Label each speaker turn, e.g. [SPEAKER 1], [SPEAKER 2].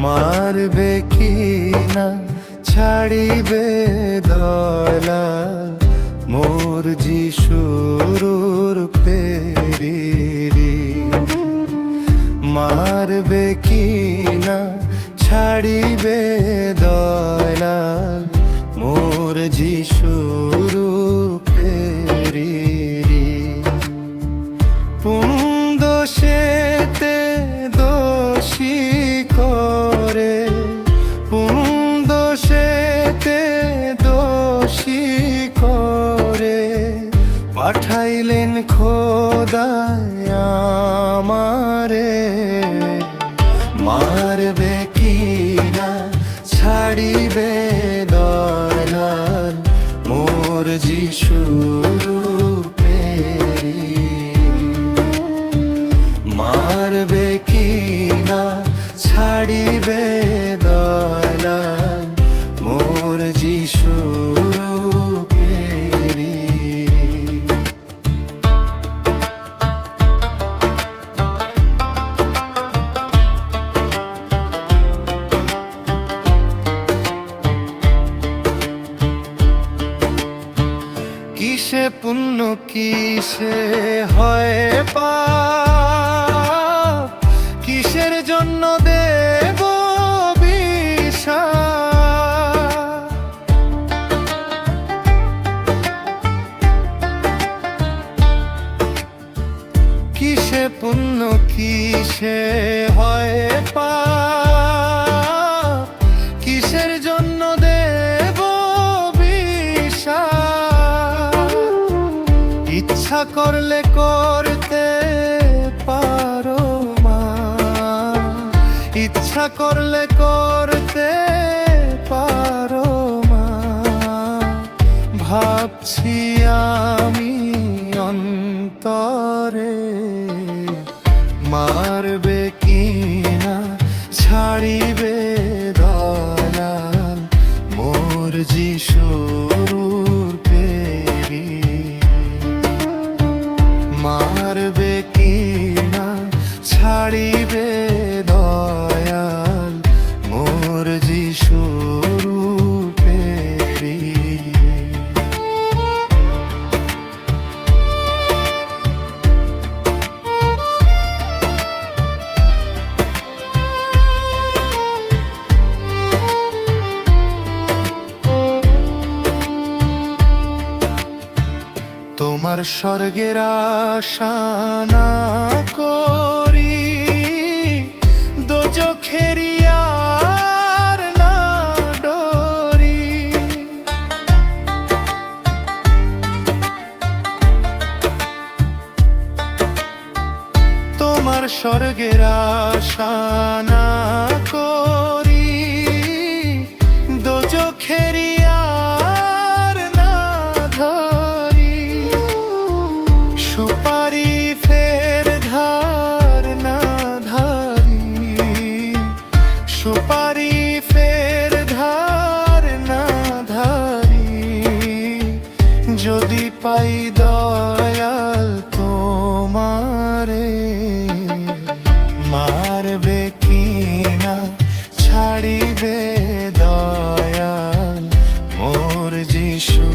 [SPEAKER 1] মারবে কি না ছাড়িবে দয়াল মোর যিশুর পেরিরি। মারবে কি না ছাড়িবে দয়াল মোর যিশুর পেরিরি। পুন্দোষেতে দোষী করে, পুন্দোষেতে দোষী করে পাঠাইলেন খোদায় আমারে। মারবে কি না ছাড়িবে দয়াল মোর যিশুর পেরিরি। মারবে কি না ছাড়িবে দয়াল মোর যিশুর পেরিরি। কিসে পুণ্য কিসে হয় পাপ, কিসের জন্য দেব বিষাদ। কিসে পুণ্য কিসে হয় পাপ, কিসের জন্য দেব বিষাদ। ইচ্ছা করলে করতে পারো মা, ইচ্ছা করলে করতে পারো মা। ভাবছি আমি অন্তরে, মারবে কি না ছাড়িবে দয়াল মোর যিশুর পেরিরি। মারবে কি না ছাড়িবে দয়াল মোর যিশুর পেরিরি। তোমার স্বর্গের আশা না করি, দোজখেরি আর না ডরি। তোমার স্বর্গের আশা না করি, দোজখেরি সুপারি ফের ধার না ধারি, সুপারি ফের ধার না ধারি। যদি পাই দয়াল তোমারে, মারবে কি না ছাড়িবে দয়াল মোর যিশু।